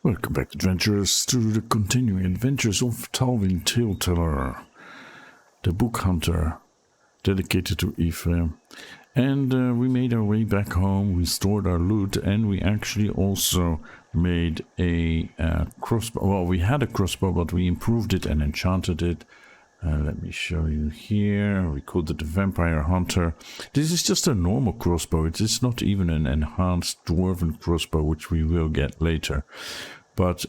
Welcome back, adventurers, to the continuing adventures of Talwyn Taleteller, the book hunter dedicated to Yffre. And we made our way back home, we stored our loot, and we actually also made a crossbow. Well, we had a crossbow, but we improved it and enchanted it. Let me show you here. We called it the Vampire Hunter. This is just a normal crossbow. It is not even an enhanced dwarven crossbow, which we will get later. But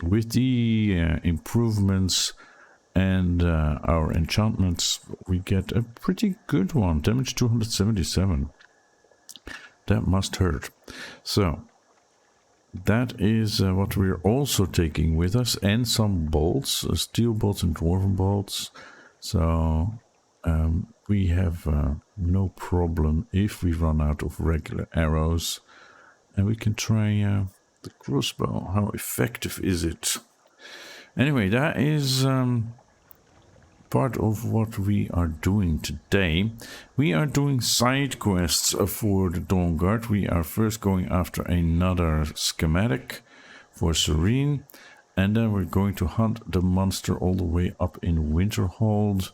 with the improvements and our enchantments, we get a pretty good one. Damage 277. That must hurt. So that is what we're also taking with us, and some bolts, steel bolts and dwarven bolts. So we have no problem if we run out of regular arrows, and we can try the crossbow. How effective is it? Anyway, that is part of what we are doing today. We are doing side quests for the Dawnguard. We are first going after another schematic for Serene, and then we're going to hunt the monster all the way up in Winterhold.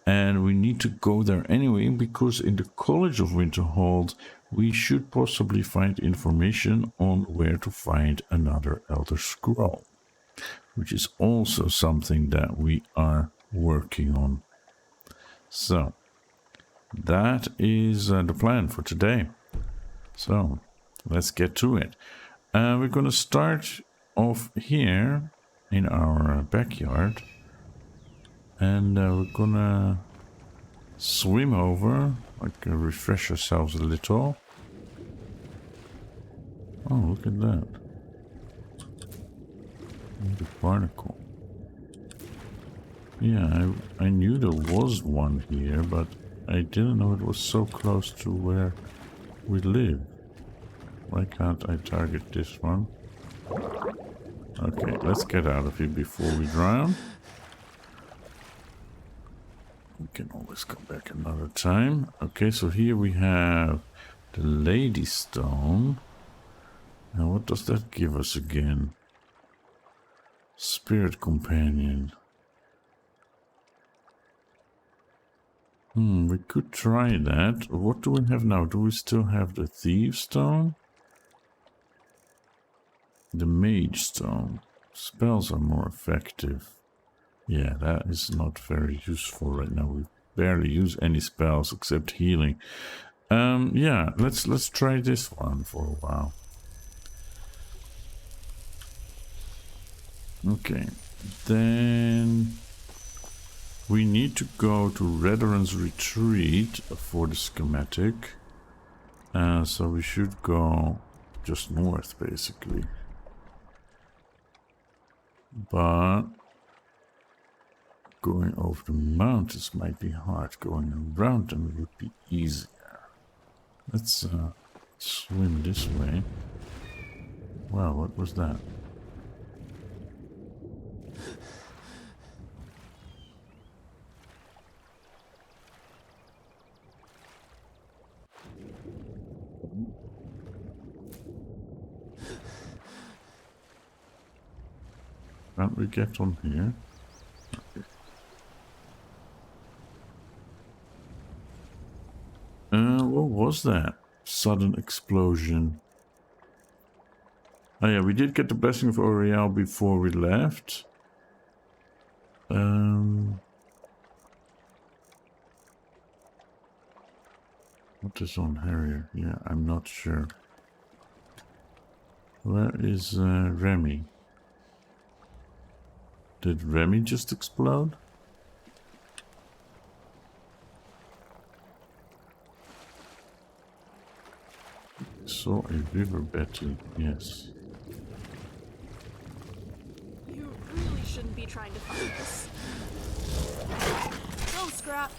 And we need to go there anyway, because in the College of Winterhold we should possibly find information on where to find another Elder Scroll, which is also something that we are working on. So that is the plan for today. So let's get to it. We're going to start off here in our backyard, and we're gonna swim over, like refresh ourselves a little. Oh, look at that. The barnacle. Yeah, I knew there was one here, but I didn't know it was so close to where we live. Why can't I target this one? Okay, let's get out of here before we drown. We can always come back another time. Okay, so here we have the Lady Stone. Now what does that give us again? Spirit Companion. We could try that. What do we have now? Do we still have the Thief Stone? The Mage Stone. Spells are more effective. Yeah, that is not very useful right now. We barely use any spells except healing. Yeah, let's try this one for a while. Okay, then we need to go to Redderon's Retreat for the schematic. So we should go just north, basically. But going over the mountains might be hard. Going around them would be easier. Let's swim this way. Wow, what was that? Can't we get on here? Okay. What was that? Sudden explosion. Oh yeah, we did get the Blessing of Oriel before we left. What is on Harrier? Yeah, I'm not sure. Where is Remy? Did Remy just explode? Saw a river Betty, yes. You really shouldn't be trying to find this. Go, Scrap.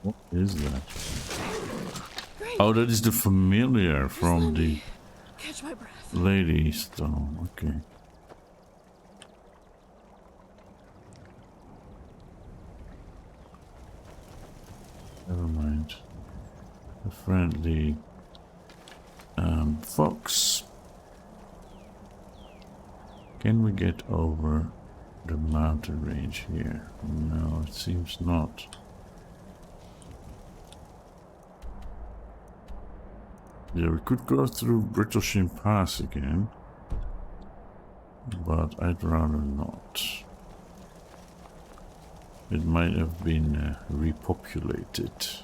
What is that? Great. Oh, that is the familiar from the Catch my breath. Lady Stone. Okay. Never mind. A friendly fox. Can we get over the mountain range here? No, it seems not. Yeah, we could go through Brittlesham Pass again, but I'd rather not. It might have been repopulated.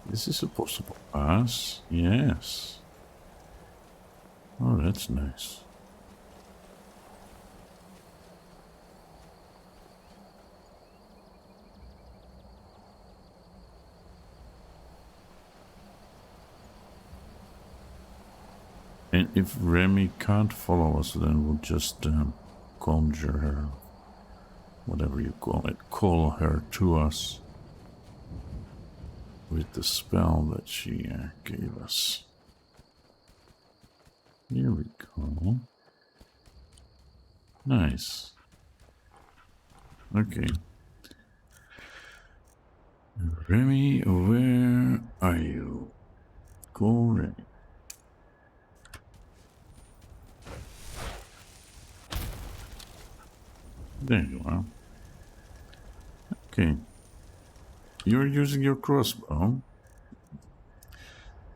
This is a possible pass. Yes. Oh, that's nice. And if Remy can't follow us, then we'll just conjure her, whatever you call it, call her to us with the spell that she gave us. Here we go. Nice. Okay. Remy, where are you? Call Remy. There you are. Okay. You're using your crossbow.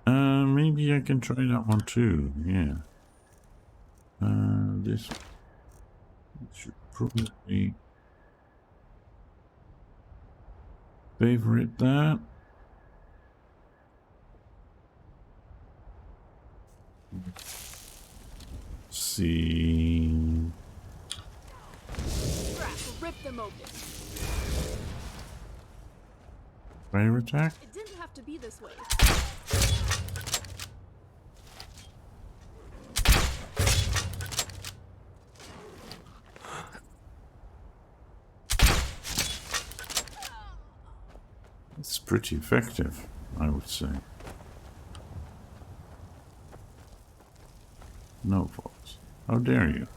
Maybe I can try that one too. Yeah. This should probably favorite that. See. Rip them open. Fire attack? It didn't have to be this way. It's pretty effective, I would say. No, folks. How dare you?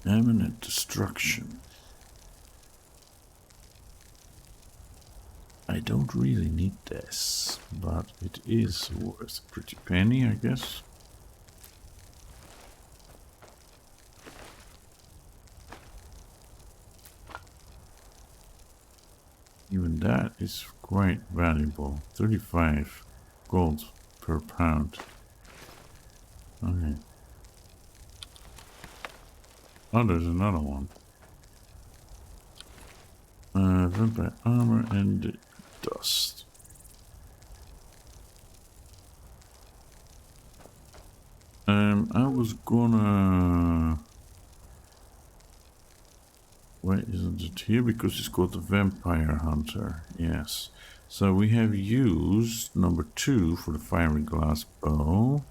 Imminent destruction. I don't really need this, but it is worth a pretty penny, I guess. Even that is quite valuable. 35 gold per pound. Okay. Oh, there's another one. Vampire armor and dust. I was gonna... Why isn't it here? Because it's called the Vampire Hunter. Yes. So we have used number 2 for the fiery glass bow.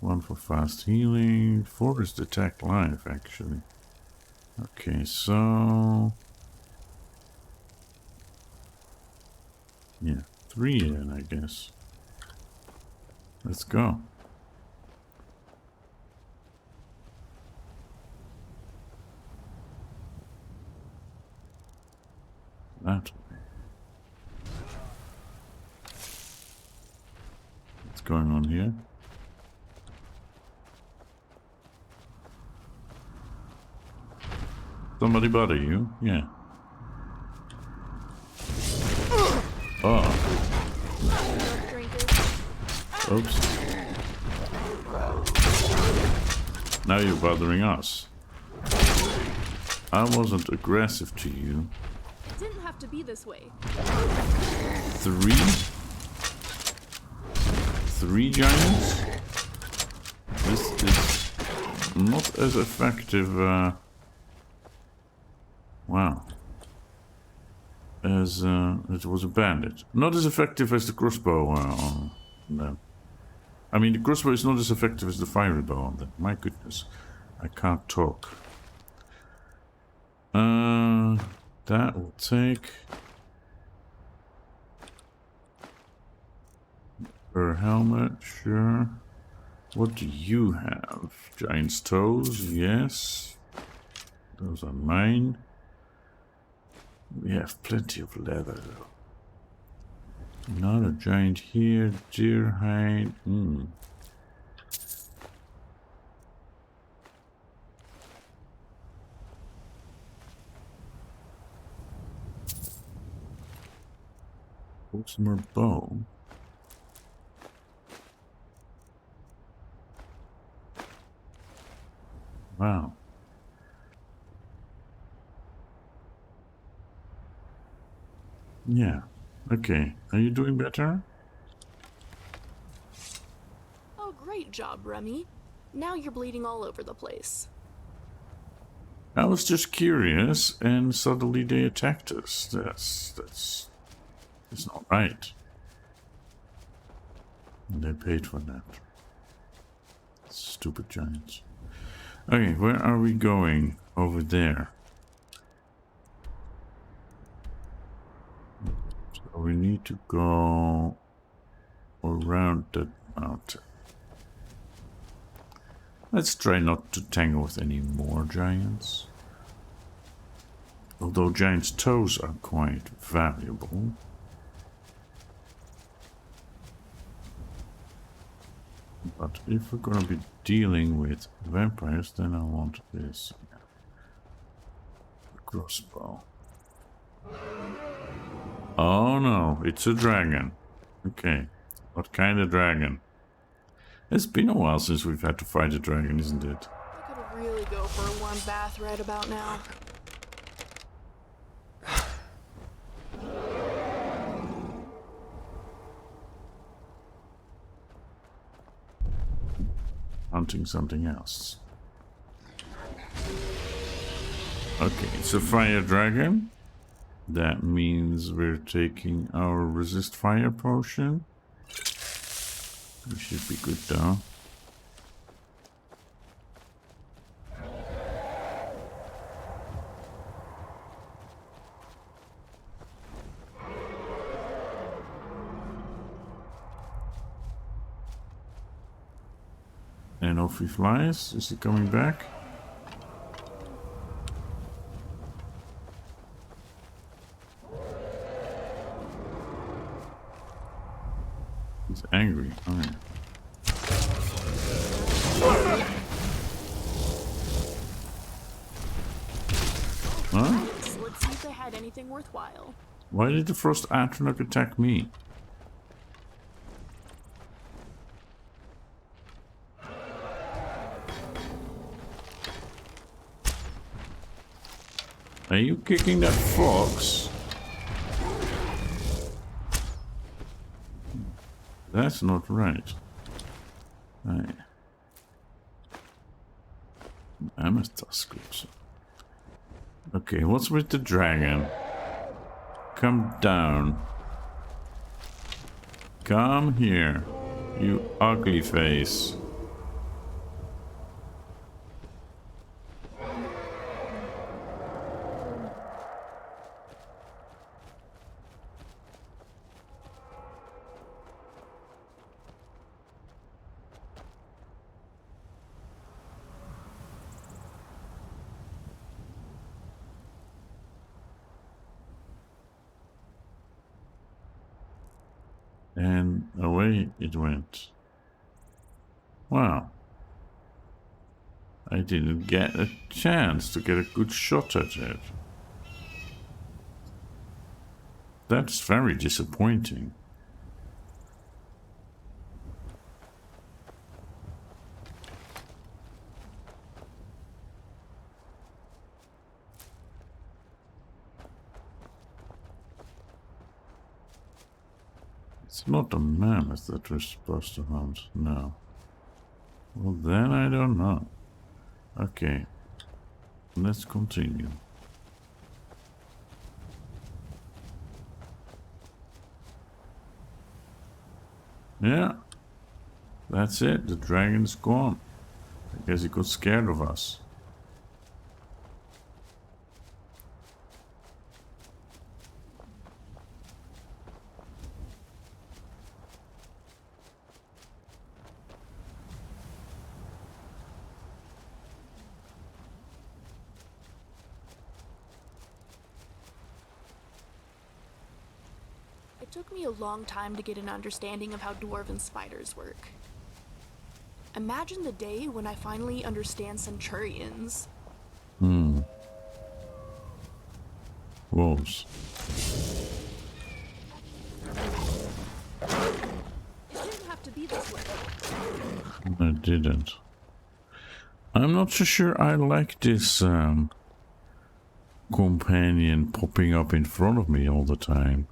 1 for fast healing. 4 is detect life, actually. Okay, so... yeah, 3 then, I guess. Let's go. That way. What's going on here? Somebody bother you? Yeah. Oh. Oops. Now you're bothering us. I wasn't aggressive to you. It didn't have to be this way. 3 giants? This is not as effective. Wow. as it was a bandit. Not as effective as the crossbow on that. I mean, the crossbow is not as effective as the fiery bow on that. My goodness, I can't talk. That will take her helmet, sure. What do you have? Giant's toes, yes. Those are mine. We have plenty of leather though. Another giant here, deer hide. What's more bow? Wow. Yeah. Okay. Are you doing better? Oh, great job, Remy. Now you're bleeding all over the place. I was just curious, and suddenly they attacked us. That's not right. And they paid for that. Stupid giants. Okay, where are we going? Over there. So we need to go around that mountain. Let's try not to tangle with any more giants. Although giants' toes are quite valuable. But if we're gonna be dealing with vampires, then I want this. A crossbow. Oh no, it's a dragon. Okay, what kind of dragon? It's been a while since we've had to fight a dragon, isn't it? I could really go for a warm bath right about now. Hunting something else. Okay, it's a fire dragon. That means we're taking our resist fire potion. We should be good though. And off he flies. Is he coming back? He's angry. Oh, yeah. Huh? Let's see if they had anything worthwhile. Why did the Frost Atronach attack me? Are you kicking that fox? That's not right. I'm a Tusklips. Okay, what's with the dragon? Come down. Come here, you ugly face. And away it went. Wow. I didn't get a chance to get a good shot at it. That's very disappointing. It's not a mammoth that we're supposed to hunt, no. Well, then I don't know. Okay, let's continue. Yeah. That's it. The dragon's gone. I guess he got scared of us. It took me a long time to get an understanding of how dwarven spiders work. Imagine the day when I finally understand centurions. Wolves. It didn't have to be this way. I didn't. I'm not so sure I like this companion popping up in front of me all the time.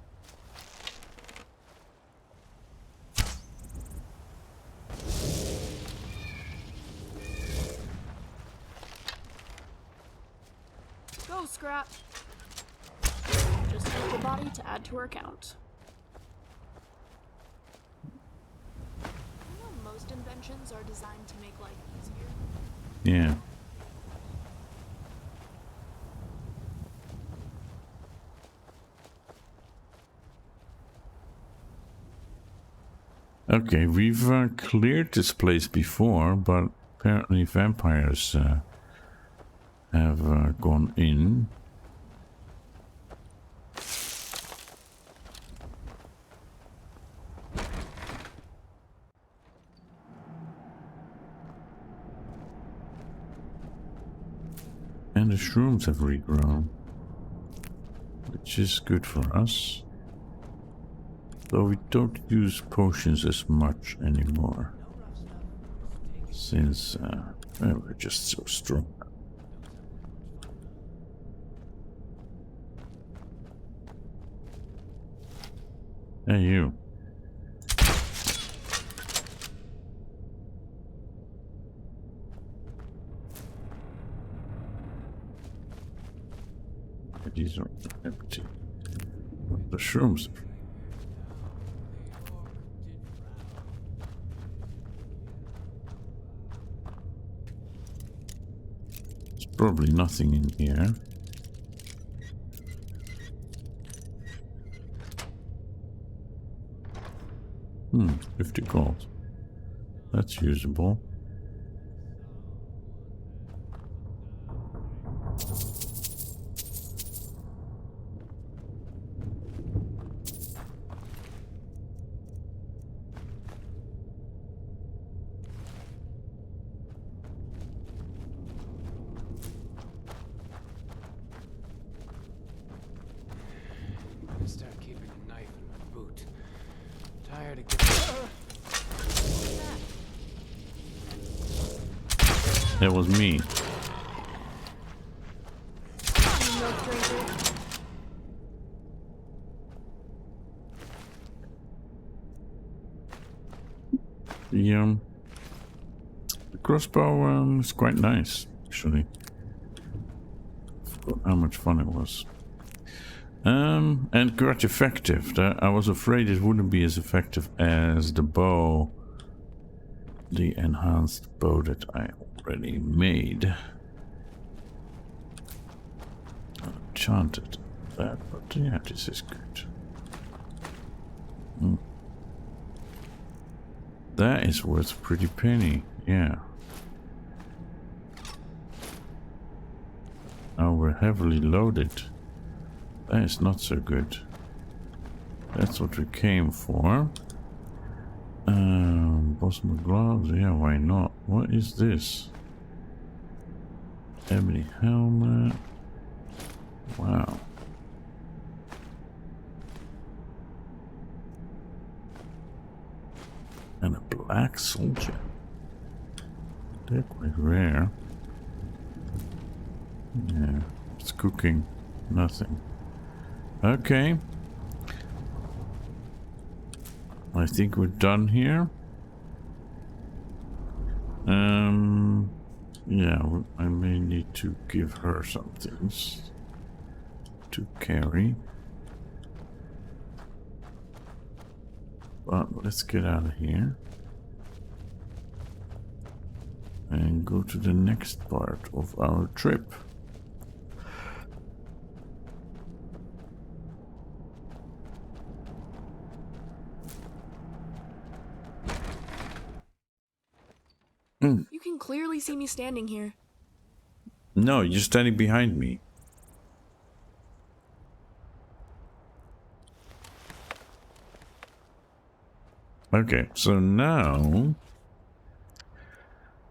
Go, Scrap. Just use the body to add to her count. You know, most inventions are designed to make life easier. Yeah. Okay, we've cleared this place before, but apparently vampires have gone in. And the shrooms have regrown, which is good for us. Though we don't use potions as much anymore, since we're just so strong. Hey, you. These are empty. The shrooms. There's probably nothing in here. 50 gold. That's usable. Start keeping a knife in my boot. Tired of getting. That was me. The crossbow is quite nice, actually. Forgot how much fun it was. And quite effective. I was afraid it wouldn't be as effective as the bow. The enhanced bow that I already made. Enchanted that, but yeah, this is good. That is worth a pretty penny, yeah. Now we're heavily loaded. That is not so good. That's what we came for. Bosom gloves, yeah, why not? What is this? Ebony helmet. Wow. And a black soldier. They're quite rare. Yeah, it's cooking. Nothing. Okay. I think we're done here. Yeah, I may need to give her some things to carry. But let's get out of here. And go to the next part of our trip. You can clearly see me standing here. No, you're standing behind me. Okay, so now...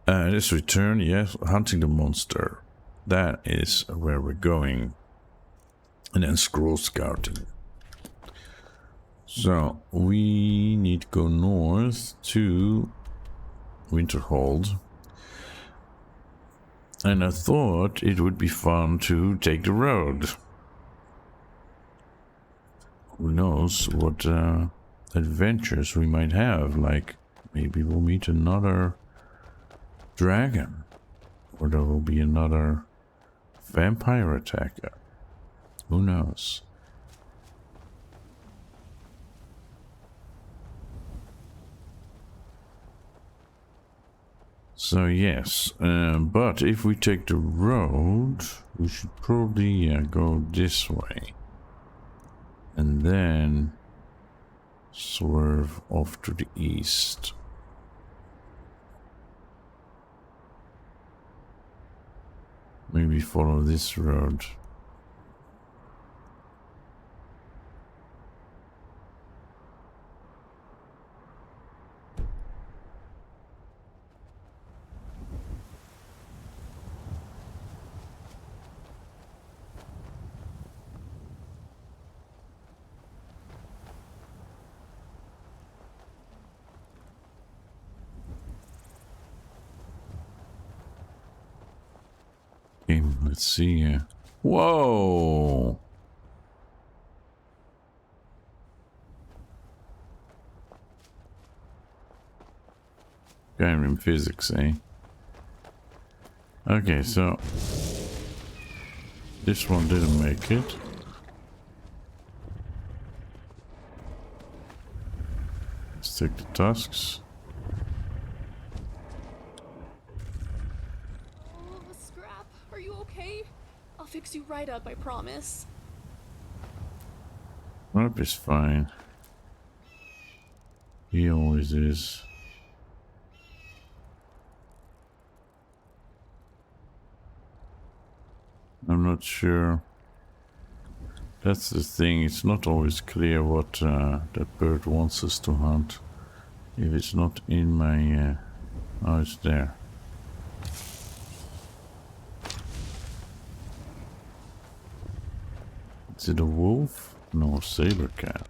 let's return, yes, hunting the monster. That is where we're going. And then scroll scouting. So, we need to go north to Winterhold. And I thought it would be fun to take the road. Who knows what adventures we might have, like maybe we'll meet another dragon, or there will be another vampire attacker. Who knows? So yes, but if we take the road, we should probably go this way. And then swerve off to the east. Maybe follow this road. Okay, let's see here. Whoa! Skyrim physics, eh? Okay, so this one didn't make it. Let's take the tusks. Scrap, are you okay? I'll fix you right up, I promise. Rob is fine. He always is. I'm not sure. That's the thing, it's not always clear what that bird wants us to hunt. If it's not in my... oh, it's there. Is it a wolf? No, a saber cat.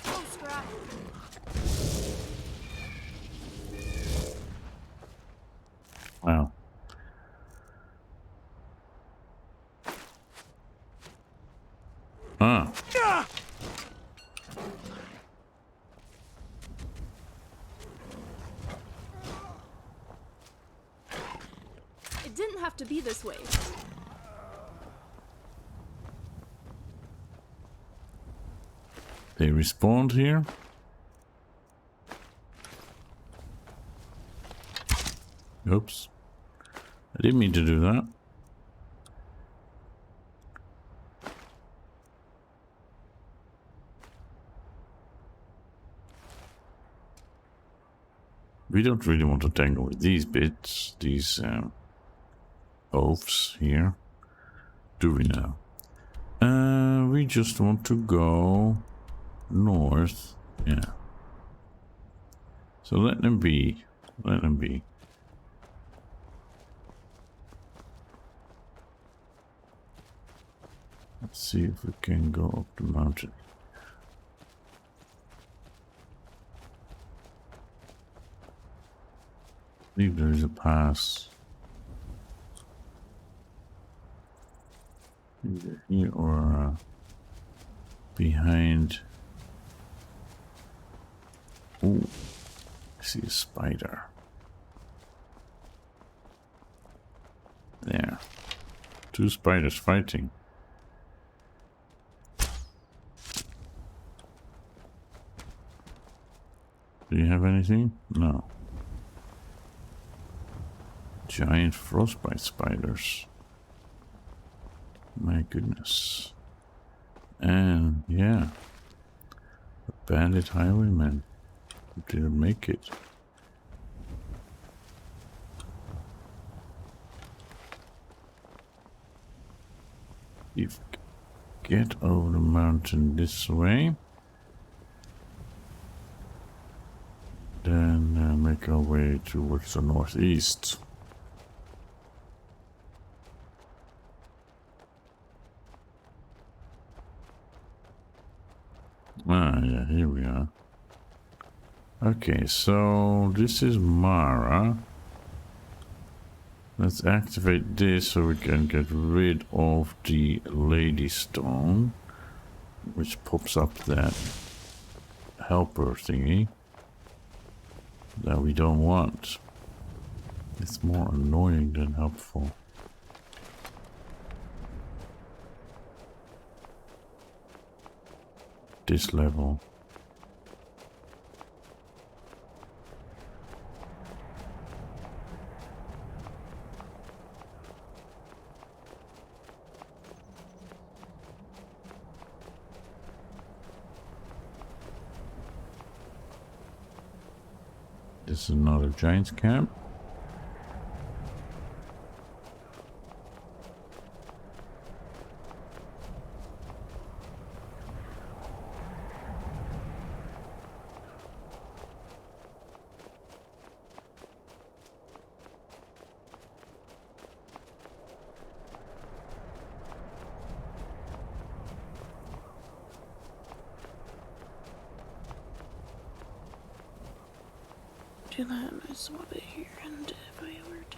Oh, Scrap. Wow. Ah. It didn't have to be this way. They respawned here. Oops. I didn't mean to do that. We don't really want to tangle with these bits, these oafs here. Do we now? We just want to go north. Yeah. So let them be. Let them be. Let's see if we can go up the mountain. I believe there is a pass. Either here or behind Ooh, I see a spider. There. 2 spiders fighting. Do you have anything? No. Giant frostbite spiders. My goodness. And yeah. A bandit highwayman who didn't make it. If get over the mountain this way, then make our way towards the northeast. Ah, yeah, here we are. Okay, so this is Mara. Let's activate this so we can get rid of the Lady Stone, which pops up that helper thingy that we don't want. It's more annoying than helpful. This level. This is another giant's camp. Do that, I swap it here, and if I were to...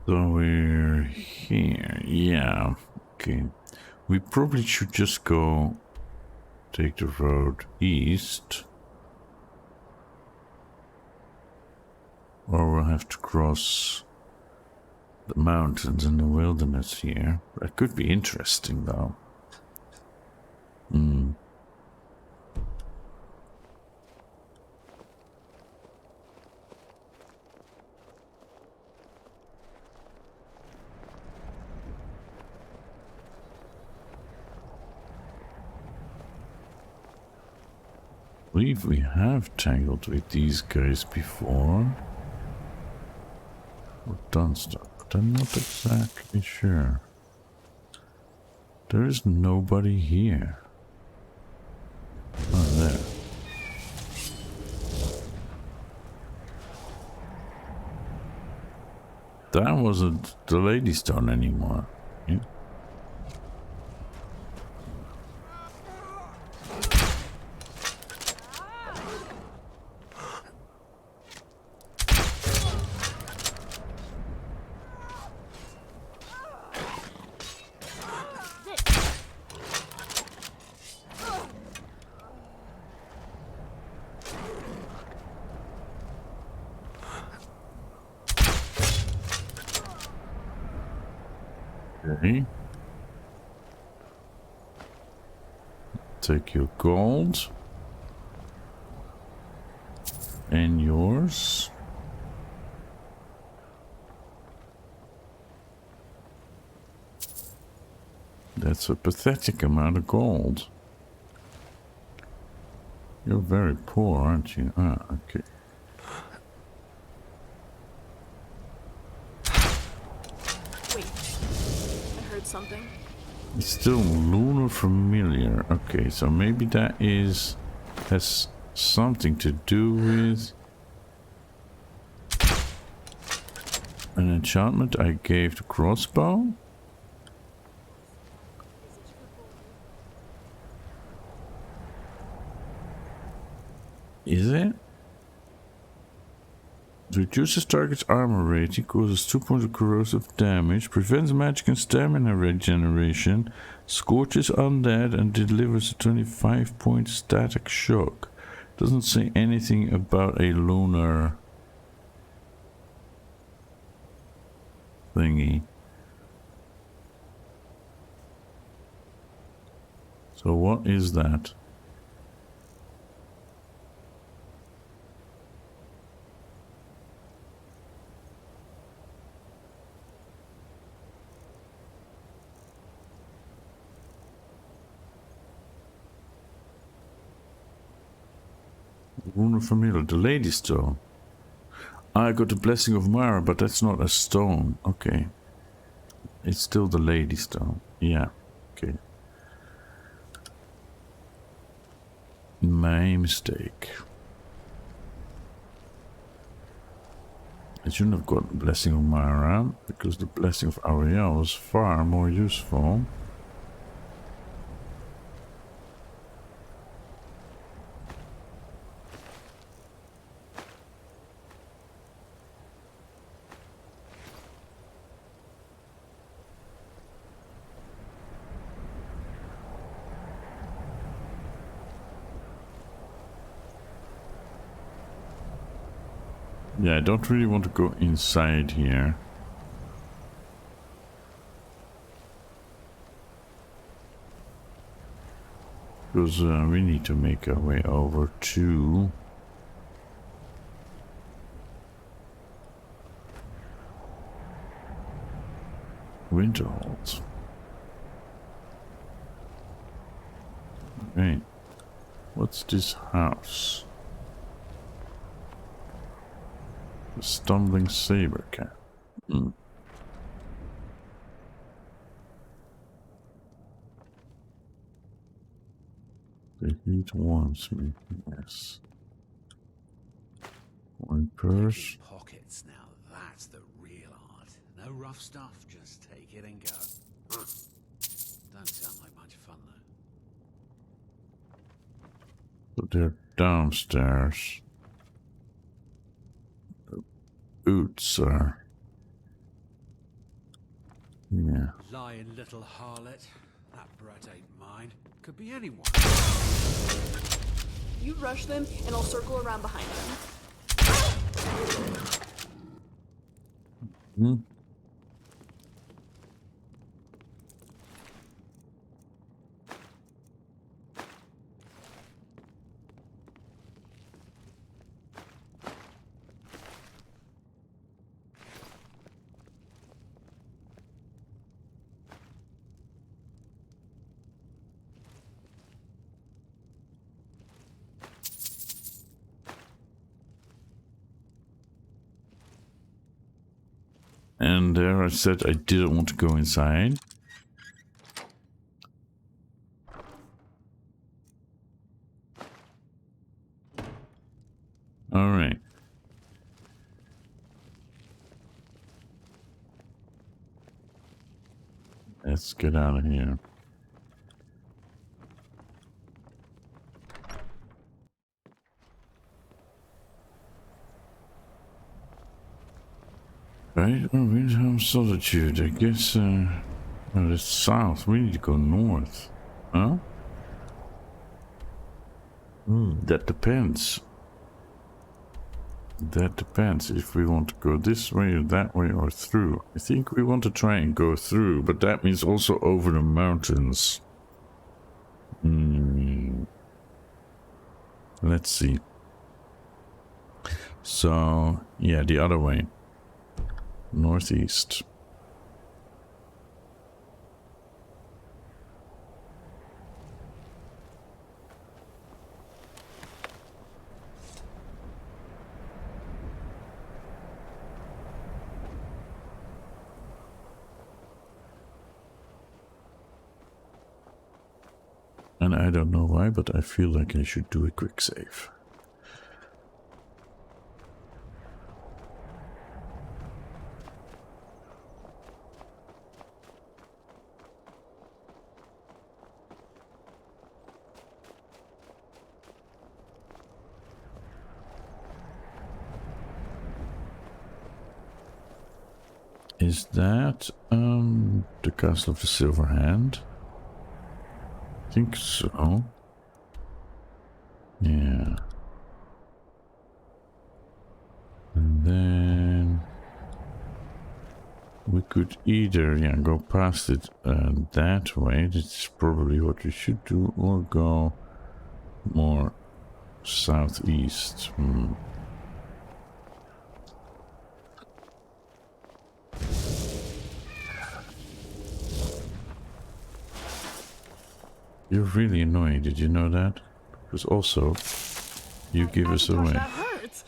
So we're here, yeah, okay. We probably should just go take the road east. Or we'll have to cross the mountains and the wilderness here. That could be interesting though. I believe we have tangled with these guys before. Or done stuff, but I'm not exactly sure. There is nobody here. Oh, there. That wasn't the Lady Stone anymore. Yeah. Okay. Take your gold. And yours? That's a pathetic amount of gold. You're very poor, aren't you? Ah, okay. Wait, I heard something. It's still lunar familiar. Okay, so maybe that has something to do with an enchantment I gave the crossbow. Is it? It reduces target's armor rating, causes 2 points of corrosive damage, prevents magic and stamina regeneration, scorches undead, and delivers a 25-point static shock. Doesn't say anything about a lunar thingy. So what is that? Lunar familiar, the Lady Stone. I got the Blessing of Mara, but that's not a stone. Okay. It's still the Lady Stone. Yeah. Okay. My mistake. I shouldn't have got the Blessing of Mara, because the Blessing of Ariel was far more useful. Yeah, I don't really want to go inside here. Because we need to make our way over to Winterhold. Right. What's this house? The Stumbling Saber Cat. Hmm. The heat warms me, yes. One purse. Pockets now, that's the real art. No rough stuff, just take it and go. Don't sound like much fun though. So they're downstairs. The boots are... yeah. Lying little harlot. That brat ain't mine. Could be anyone. You rush them, and I'll circle around behind them. Hmm. And there I said I didn't want to go inside. All right. Let's get out of here. Right, oh, Windhelm Solitude. I guess, well, it's south. We need to go north. Huh? That depends. That depends if we want to go this way or that way or through. I think we want to try and go through, but that means also over the mountains. Let's see. So, yeah, the other way. Northeast. And I don't know why, but I feel like I should do a quick save. Is that the Castle of the Silver Hand? I think so. Yeah. And then we could either go past it that way. That's probably what we should do, or go more southeast. You're really annoying, did you know that? Because also, you give us away. That hurts.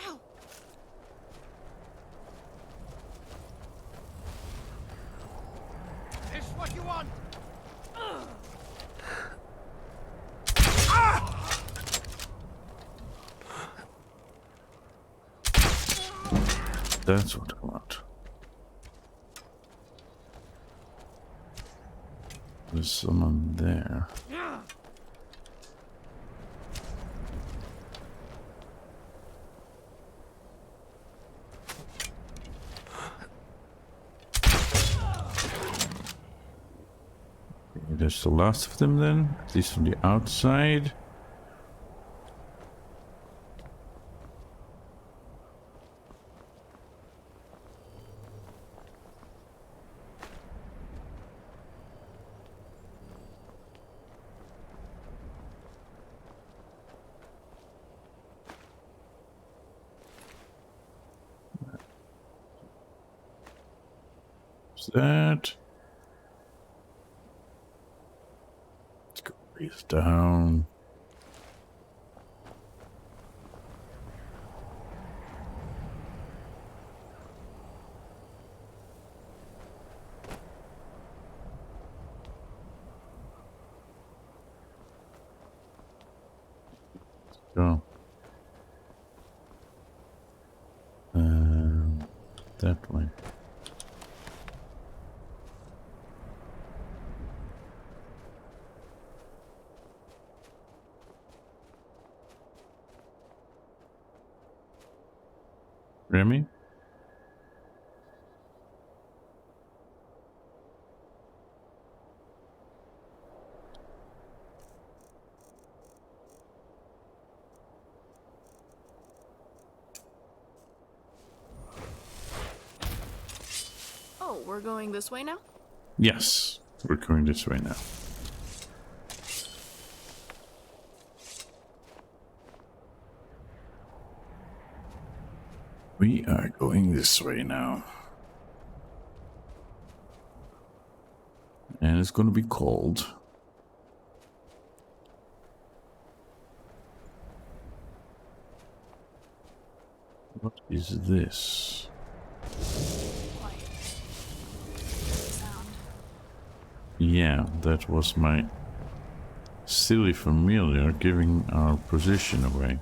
Ow. This what you want? That's what I want. There's someone there. Okay, there's the last of them then, at least from the outside. That. Let's go breathe down. Go. That way. Remy? Oh, we're going this way now? Yes, we're going this way now. We are going this way now. And it's going to be cold. What is this? Quiet. Sound. Yeah, that was my silly familiar giving our position away.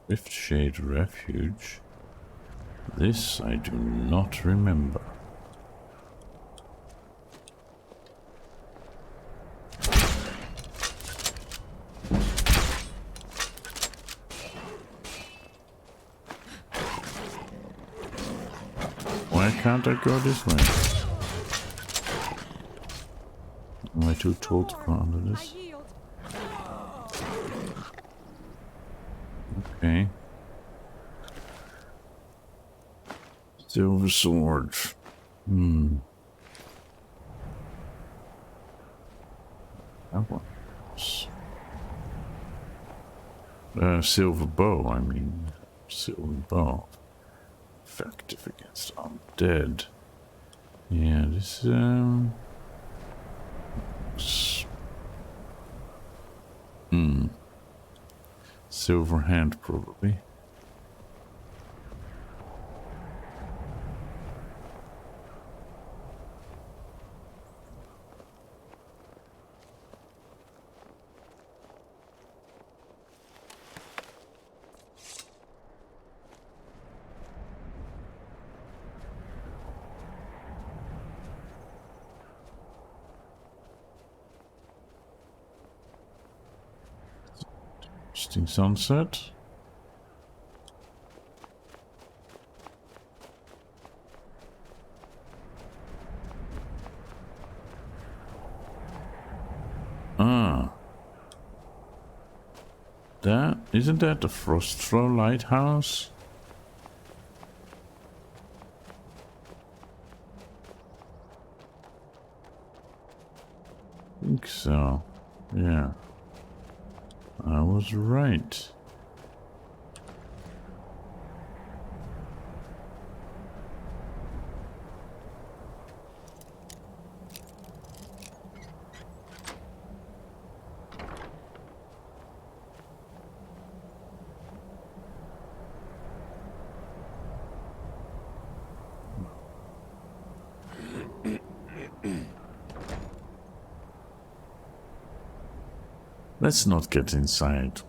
Riftshade Refuge. This I do not remember. Why can't I go this way? Wait, too tall to climb under I this. yield. Okay. Silver sword. That one. Silver bow, I mean. Silver bow. Effective against undead. Yeah, this, silver hand, probably. Interesting sunset. Ah. Isn't that the Frostflow Lighthouse? I think so. Yeah. I was right. Let's not get inside.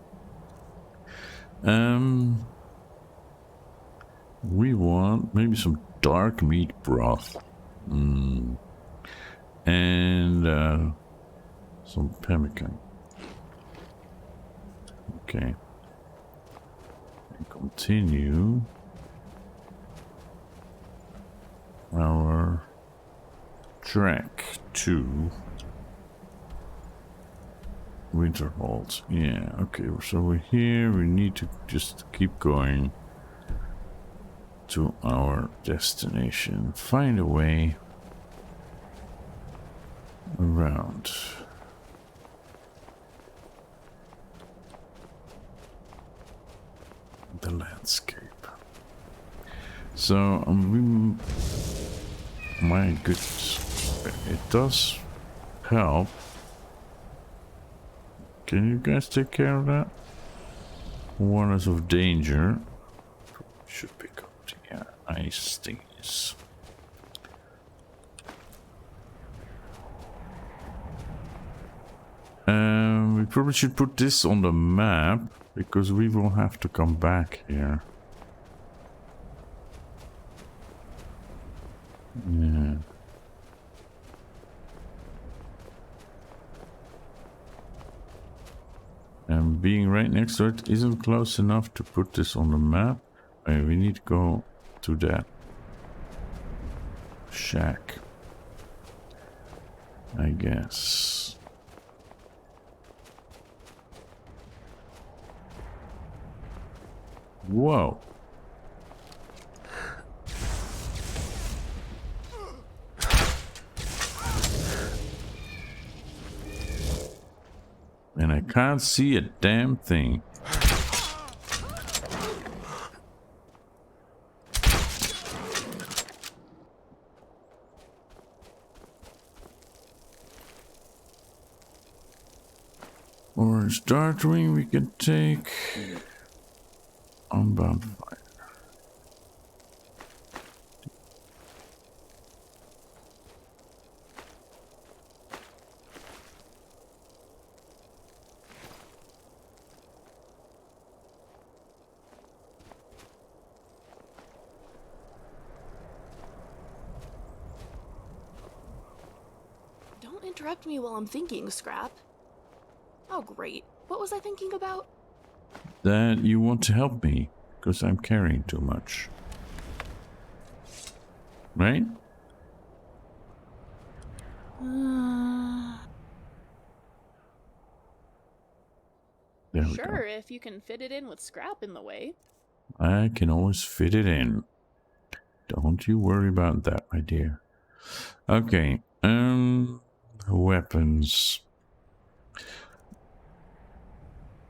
We want maybe some dark meat broth. And some pemmican. Okay. And continue our trek to Winterhold. Yeah, okay, so we're here. We need to just keep going to our destination. Find a way around. The landscape. So, my goodness, it does help. Can you guys take care of that? Warners of danger. Should pick up the ice thingies. We probably should put this on the map, because we will have to come back here. Yeah. And being right next to it isn't close enough to put this on the map. We need to go to that shack, I guess. Whoa. And I can't see a damn thing. Orange Dartwing we can take. Unbound Fire. Don't interrupt me while I'm thinking, Scrap. Oh, great. What was I thinking about? That you want to help me, because I'm carrying too much. Right? There we Sure, go. if you can fit it in with scrap in the way. I can always fit it in. Don't you worry about that, my dear. Okay, weapons.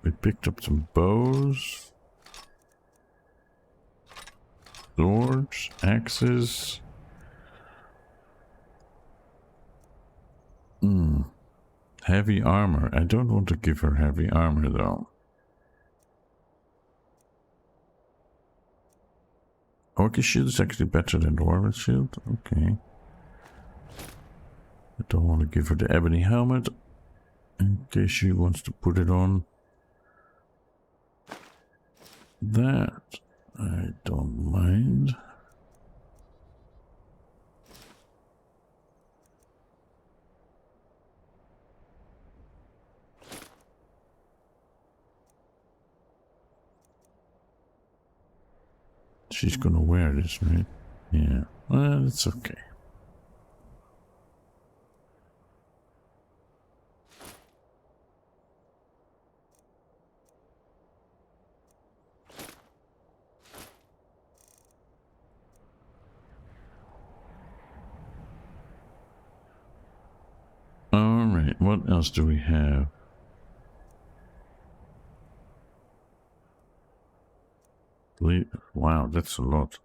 We picked up some bows, swords, axes. Heavy armor. I don't want to give her heavy armor though. Orcish shield is actually better than Dwarven shield. Okay. I don't want to give her the ebony helmet in case she wants to put it on. That I don't mind. She's gonna wear this, right? Yeah. Well, it's okay. Alright, what else do we have? Wow, that's a lot.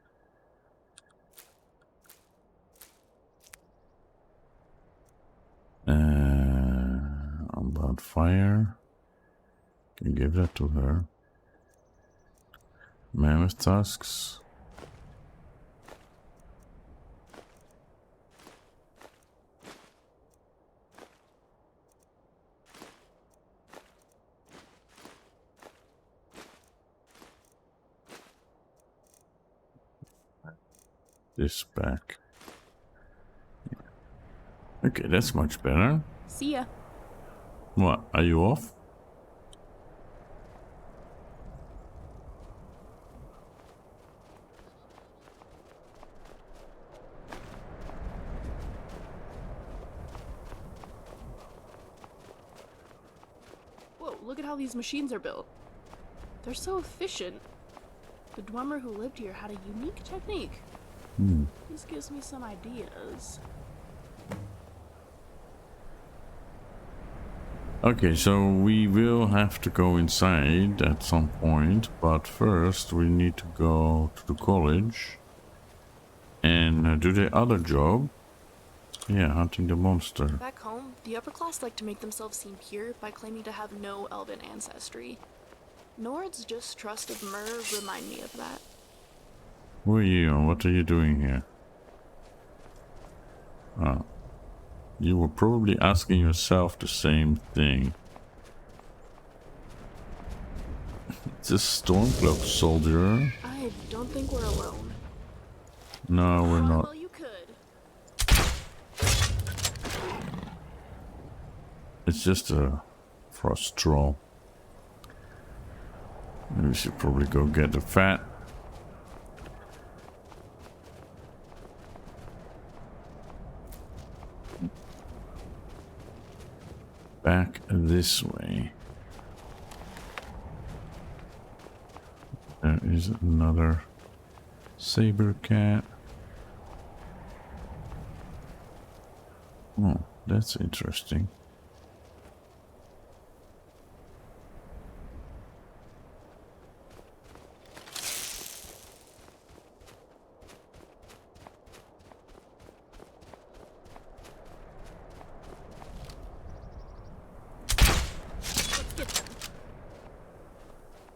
About fire. Can give that to her. Mammoth tusks. This back. Okay, that's much better. See ya. What, are you off? Whoa, look at how these machines are built. They're so efficient. The Dwemer who lived here had a unique technique. This gives me some ideas. Okay, so we will have to go inside at some point, but first we need to go to the college and do the other job. Yeah, hunting the monster. Back home, the upper class like to make themselves seem pure by claiming to have no elven ancestry. Nord's distrust of Myr remind me of that. Who are you and what are you doing here? Oh. You were probably asking yourself the same thing. It's a Stormcloak soldier. I don't think we're alone. No, we're not. Well, you could. It's just a frost troll. We should probably go get the fat. Back this way. There is another saber cat. Oh, that's interesting.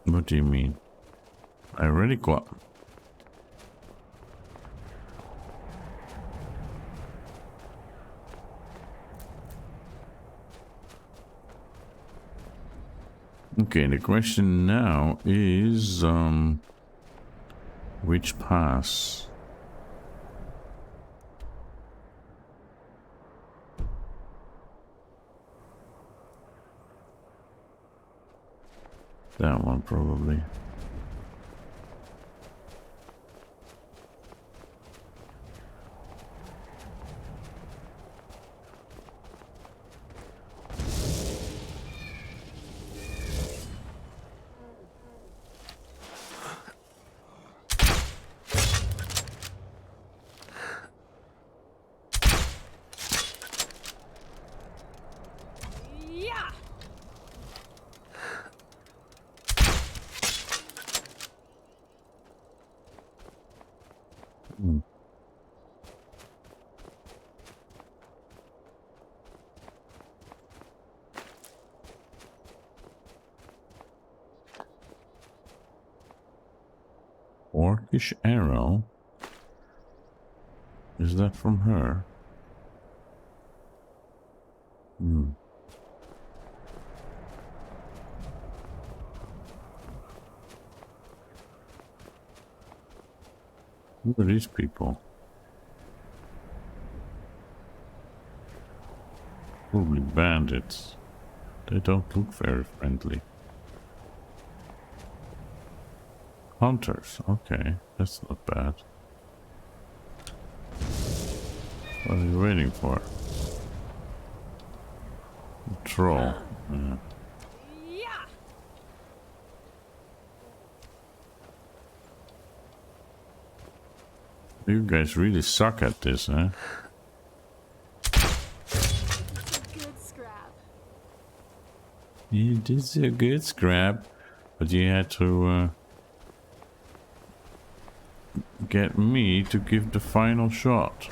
What do you mean? I already got. Okay, the question now is which pass? That one probably. Hmm. Orcish arrow? Is that from her? Hmm. Who are these people? Probably bandits. They don't look very friendly. Hunters, okay, that's not bad. What are you waiting for? A troll. Yeah. Yeah. You guys really suck at this, huh? Good scrap. You did a good scrap, but you had to get me to give the final shot.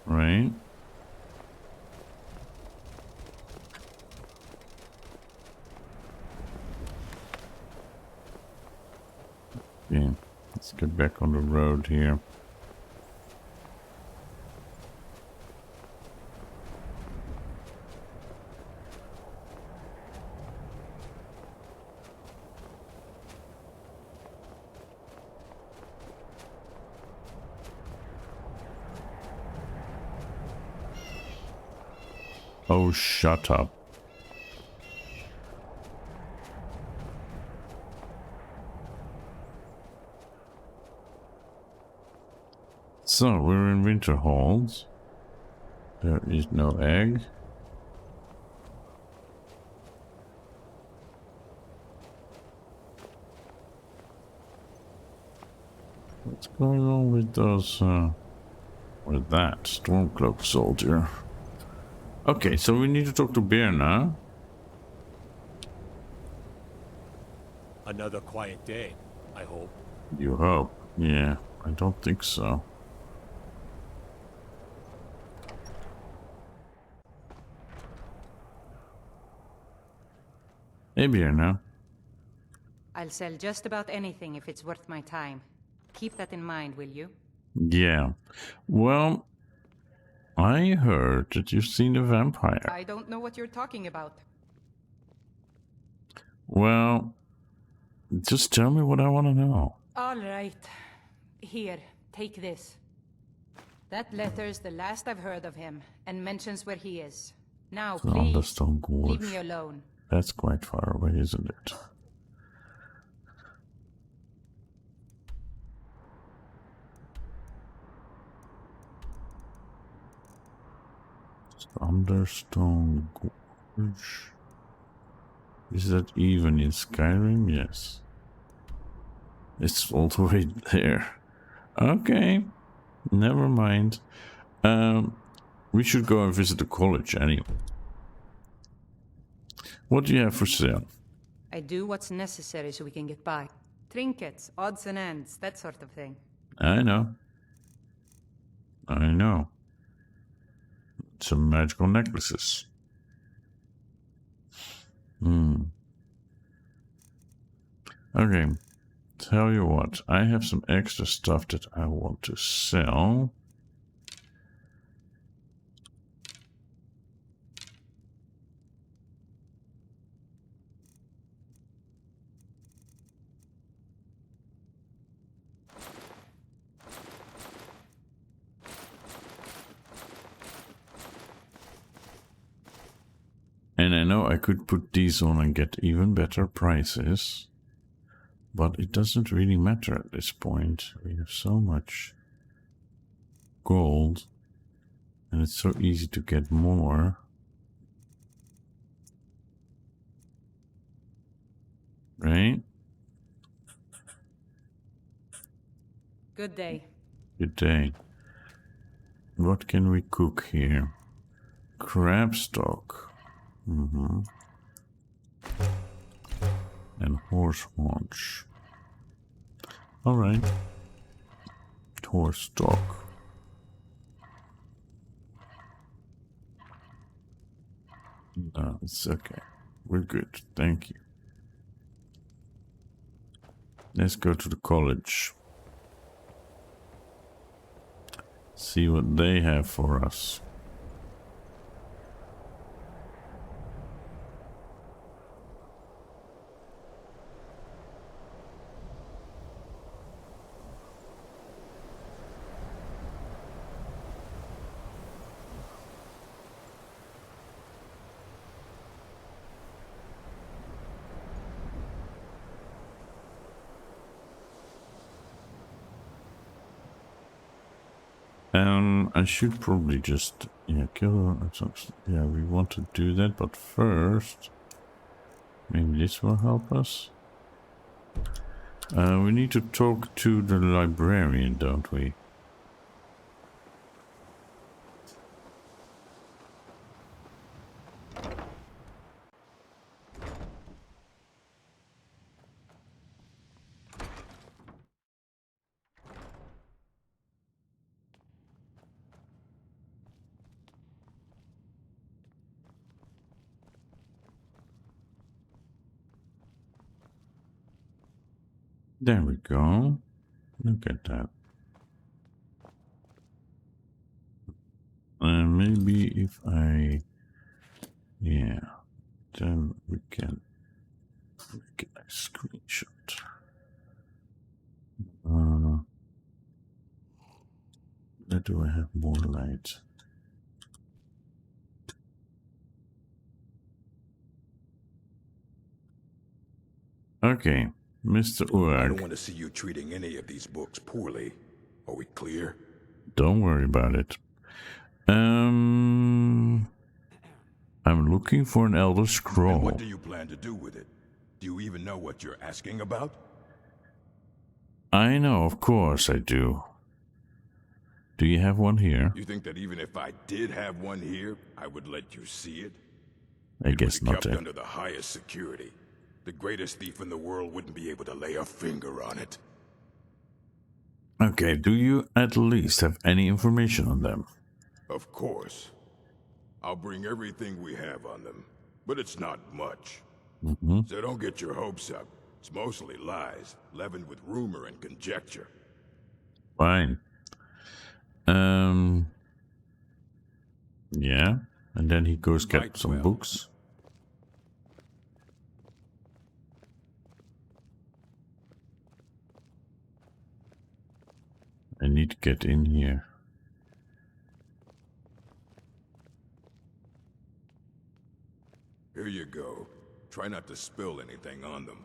Right? Yeah, let's get back on the road here. Oh, shut up. So, we're in Winterhold. There is no egg. What's going on with those, with that Stormcloak soldier? Okay, so we need to talk to Bear now. Another quiet day, I hope. You hope. Yeah, I don't think so. Hey, Bear now. I'll sell just about anything if it's worth my time. Keep that in mind, will you? Yeah. Well, I heard that you've seen a vampire. I don't know what you're talking about. Well, just tell me what I want to know. All right. Here, take this. That letter's the last I've heard of him, and mentions where he is. Now, please, Dawnguard. leave me alone. That's quite far away, isn't it? Thunderstone Gorge. Is that even in Skyrim? Yes. It's all the way there. Okay. Never mind. We should go and visit the college anyway. What do you have for sale? I do what's necessary so we can get by. Trinkets, odds and ends, that sort of thing. I know. I know. Some magical necklaces. Okay. Tell you what, I have some extra stuff that I want to sell. And I know I could put these on and get even better prices. But it doesn't really matter at this point. We have so much gold. And it's so easy to get more. Right? Good day. Good day. What can we cook here? Crab stock. And horse haunch. Alright. Horse talk. No, it's okay. We're good. Thank you. Let's go to the college. See what they have for us. I should probably just, kill her. Yeah, we want to do that, but first, maybe this will help us. We need to talk to the librarian, don't we? There we go. Look at that. Maybe if I... Yeah. Then we can make a screenshot. Where do I have more light? Okay. Mr. Urag. I don't want to see you treating any of these books poorly. Are we clear? Don't worry about it. I'm looking for an Elder Scroll. And what do you plan to do with it? Do you even know what you're asking about? I know, of course I do. Do you have one here? You think that even if I did have one here, I would let you see it? I guess It would be not. kept under the highest security. The greatest thief in the world wouldn't be able to lay a finger on it. Okay, do you at least have any information on them? Of course. I'll bring everything we have on them, but it's not much. So don't get your hopes up. It's mostly lies, leavened with rumor and conjecture. Fine. Yeah, and then he goes get some books. I need to get in here. Here you go. Try not to spill anything on them.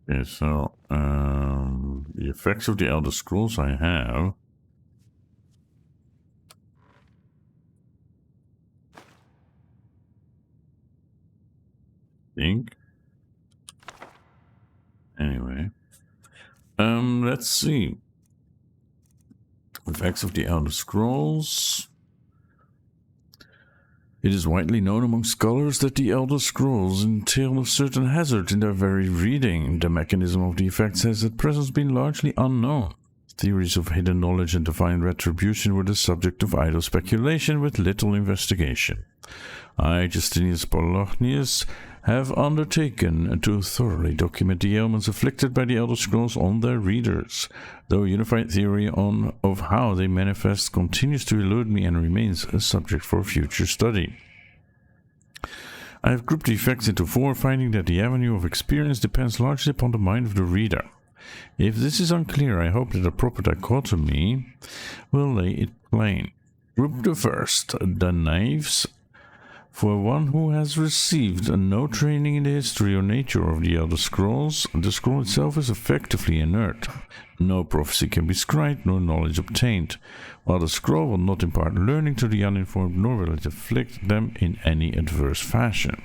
Okay, so, the effects of the Elder Scrolls I have. Think. Anyway. Let's see. Effects of the Elder Scrolls. It is widely known among scholars that the Elder Scrolls entail a certain hazard in their very reading. The mechanism of the effects has at present been largely unknown. Theories of hidden knowledge and divine retribution were the subject of idle speculation with little investigation. I, Justinius Polonius, have undertaken to thoroughly document the ailments afflicted by the Elder Scrolls on their readers, though a unified theory of how they manifest continues to elude me and remains a subject for future study. I have grouped the effects into 4, finding that the avenue of experience depends largely upon the mind of the reader. If this is unclear, I hope that a proper dichotomy will lay it plain. Group the first, the knives. For one who has received no training in the history or nature of the Elder Scrolls, the scroll itself is effectively inert. No prophecy can be scribed, nor knowledge obtained, while the scroll will not impart learning to the uninformed, nor will it afflict them in any adverse fashion.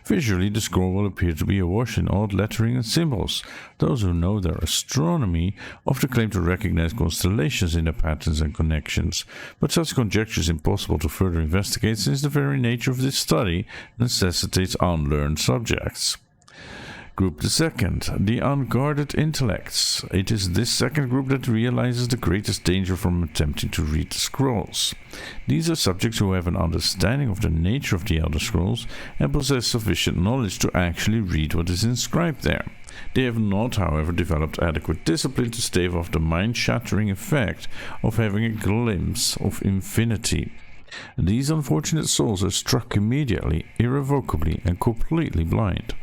Visually, the scroll will appear to be awash in odd lettering and symbols. Those who know their astronomy often claim to recognize constellations in their patterns and connections, but such conjecture is impossible to further investigate since the very nature of this study necessitates unlearned subjects. Group the second, the unguarded intellects. It is this second group that realizes the greatest danger from attempting to read the scrolls. These are subjects who have an understanding of the nature of the Elder Scrolls and possess sufficient knowledge to actually read what is inscribed there. They have not, however, developed adequate discipline to stave off the mind-shattering effect of having a glimpse of infinity. These unfortunate souls are struck immediately, irrevocably, and completely blind.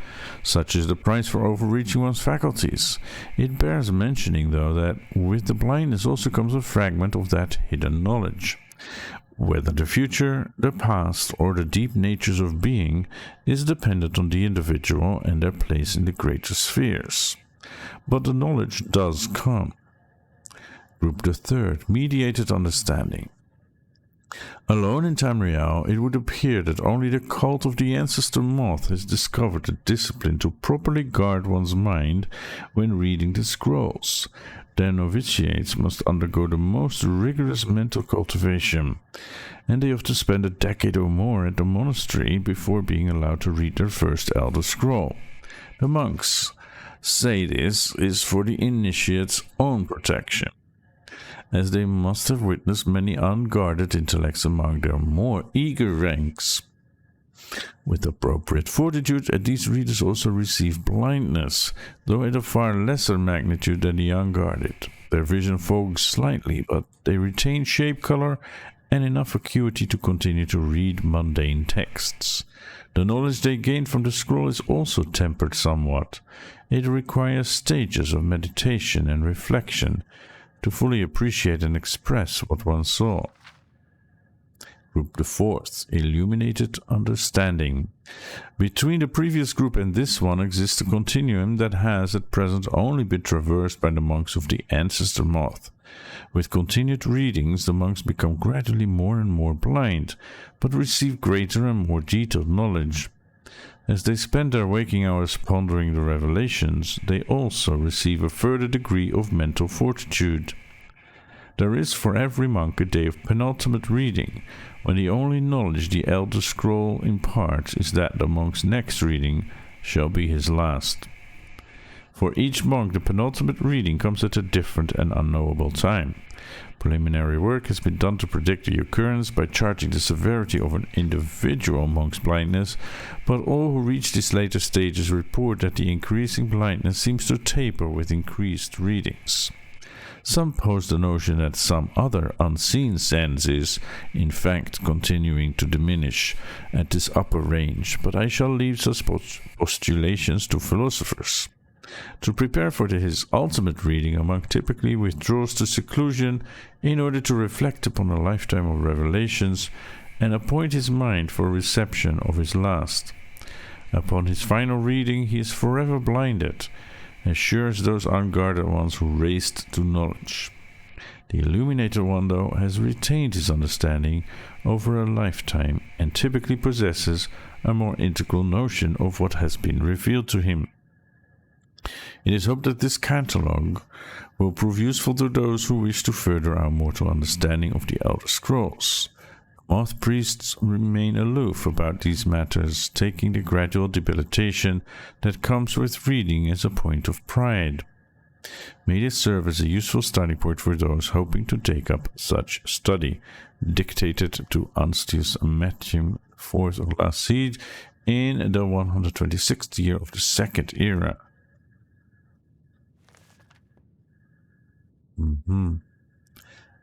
Such is the price for overreaching one's faculties. It bears mentioning, though, that with the blindness also comes a fragment of that hidden knowledge. Whether the future, the past, or the deep natures of being is dependent on the individual and their place in the greater spheres. But the knowledge does come. Group the third, mediated understanding. Alone in Tamriel, it would appear that only the cult of the ancestor moth has discovered the discipline to properly guard one's mind when reading the scrolls. Their novitiates must undergo the most rigorous mental cultivation, and they have to spend a decade or more at the monastery before being allowed to read their first Elder Scroll. The monks say this is for the initiate's own protection, as they must have witnessed many unguarded intellects among their more eager ranks. With appropriate fortitude, these readers also receive blindness, though at a far lesser magnitude than the unguarded. Their vision fogs slightly, but they retain shape, color, and enough acuity to continue to read mundane texts. The knowledge they gain from the scroll is also tempered somewhat. It requires stages of meditation and reflection to fully appreciate and express what one saw. Group the fourth, illuminated understanding. Between the previous group and this one exists a continuum that has at present only been traversed by the monks of the ancestor moth. With continued readings, the monks become gradually more and more blind, but receive greater and more detailed knowledge. As they spend their waking hours pondering the revelations, they also receive a further degree of mental fortitude. There is for every monk a day of penultimate reading, when the only knowledge the Elder Scroll imparts is that the monk's next reading shall be his last. For each monk, the penultimate reading comes at a different and unknowable time. Preliminary work has been done to predict the occurrence by charting the severity of an individual monk's blindness, but all who reach these later stages report that the increasing blindness seems to taper with increased readings. Some pose the notion that some other unseen sense is, in fact, continuing to diminish at this upper range, but I shall leave such postulations to philosophers. To prepare for his ultimate reading, a monk typically withdraws to seclusion in order to reflect upon a lifetime of revelations and appoint his mind for reception of his last. Upon his final reading, he is forever blinded, as sure as those unguarded ones who raced to knowledge. The illuminated one, though, has retained his understanding over a lifetime and typically possesses a more integral notion of what has been revealed to him. It is hoped that this catalogue will prove useful to those who wish to further our mortal understanding of the Elder Scrolls. Moth priests remain aloof about these matters, taking the gradual debilitation that comes with reading as a point of pride. May this serve as a useful starting point for those hoping to take up such study. Dictated to Anstius Matthew, 4th of last siege, in the 126th year of the Second Era.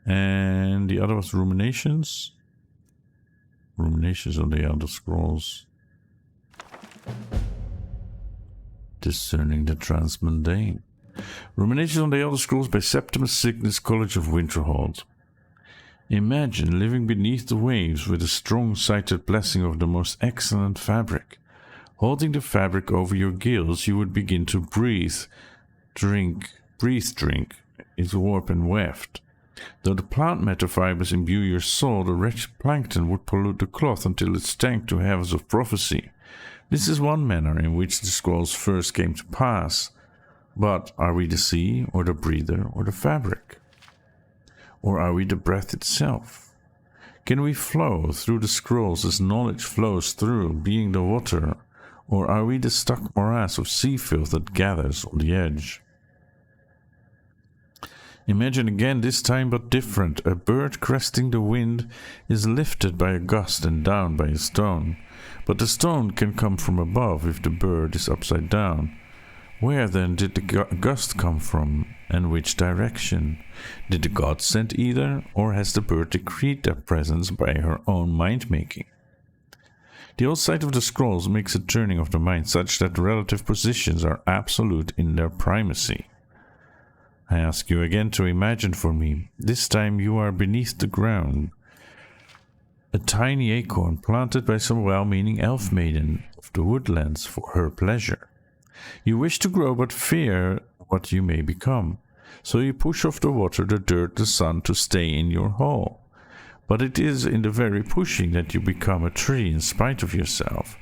And the other was Ruminations. Ruminations on the Elder Scrolls. Discerning the Transmundane. Ruminations on the Elder Scrolls by Septimus Cygnus, College of Winterhold. Imagine living beneath the waves with a strong-sighted blessing of the most excellent fabric. Holding the fabric over your gills, you would begin to breathe, drink, is warp and weft. Though the plant matter fibers imbue your soul, the wretched plankton would pollute the cloth until it stank to heavens of prophecy. This is one manner in which the scrolls first came to pass. But are we the sea, or the breather, or the fabric? Or are we the breath itself? Can we flow through the scrolls as knowledge flows through, being the water, Or are we the stuck morass of sea filth that gathers on the edge? Imagine again, this time but different. A bird cresting the wind is lifted by a gust and down by a stone. But the stone can come from above if the bird is upside down. Where then did the gust come from, and which direction? Did the gods send either, or has the bird decreed their presence by her own mind-making? The old side of the scrolls makes a turning of the mind such that relative positions are absolute in their primacy. I ask you again to imagine for me. This time you are beneath the ground. A tiny acorn planted by some well-meaning elf maiden of the woodlands for her pleasure. You wish to grow but fear what you may become. So you push off the water, the dirt, the sun to stay in your hole. But it is in the very pushing that you become a tree in spite of yourself.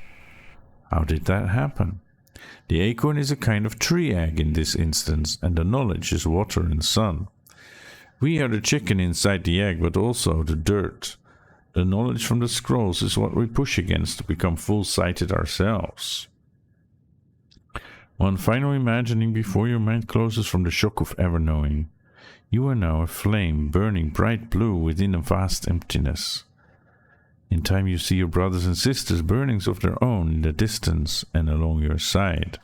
How did that happen? The acorn is a kind of tree egg in this instance, and the knowledge is water and sun. We are the chicken inside the egg, but also the dirt. The knowledge from the scrolls is what we push against to become full-sighted ourselves. One final imagining before your mind closes from the shock of ever-knowing. You are now a flame burning bright blue within a vast emptiness. In time you see your brothers and sisters burnings of their own in the distance and along your side.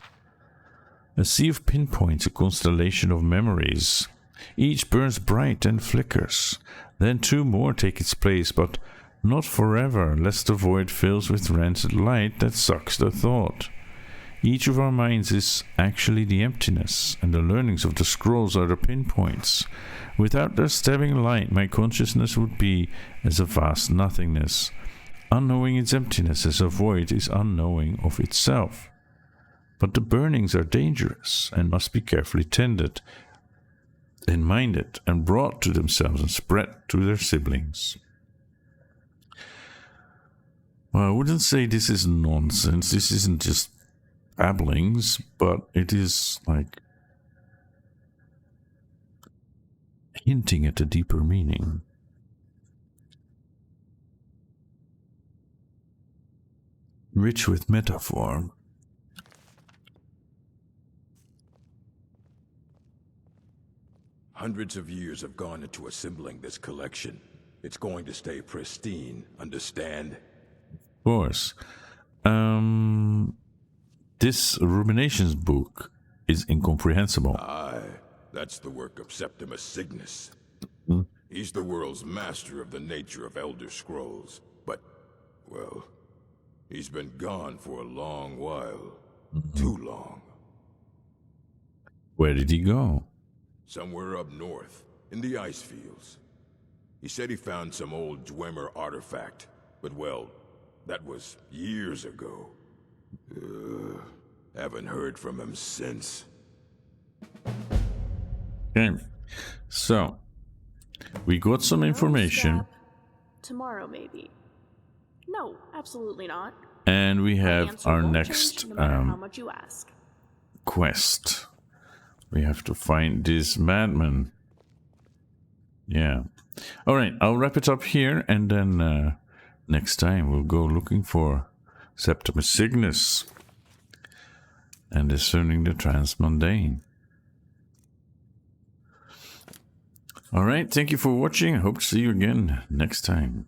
A sea of pinpoints, a constellation of memories. Each burns bright and flickers. Then two more take its place, but not forever, lest the void fills with rancid light that sucks the thought. Each of our minds is actually the emptiness, and the learnings of the scrolls are the pinpoints. Without their stabbing light, my consciousness would be as a vast nothingness. Unknowing its emptiness as a void is unknowing of itself. But the burnings are dangerous, and must be carefully tended, and minded, and brought to themselves and spread to their siblings. Well, I wouldn't say this is nonsense. This isn't just babblings, but it is like hinting at a deeper meaning. Rich with metaphor. Hundreds of years have gone into assembling this collection. It's going to stay pristine, understand? Of course. This Ruminations book is incomprehensible. Aye, that's the work of Septimus Cygnus. He's the world's master of the nature of Elder Scrolls. But, well, he's been gone for a long while. Too long. Where did he go? Somewhere up north, in the ice fields. He said he found some old Dwemer artifact, but well, that was years ago. Haven't heard from him since. Okay, so we got some information. Tomorrow, maybe. No, absolutely not. And we My have answer our won't next change no matter how much you ask. quest. We have to find this madman. Yeah. Alright, I'll wrap it up here, and then next time we'll go looking for Septimus Cygnus and discerning the transmundane. Alright, thank you for watching. I hope to see you again next time.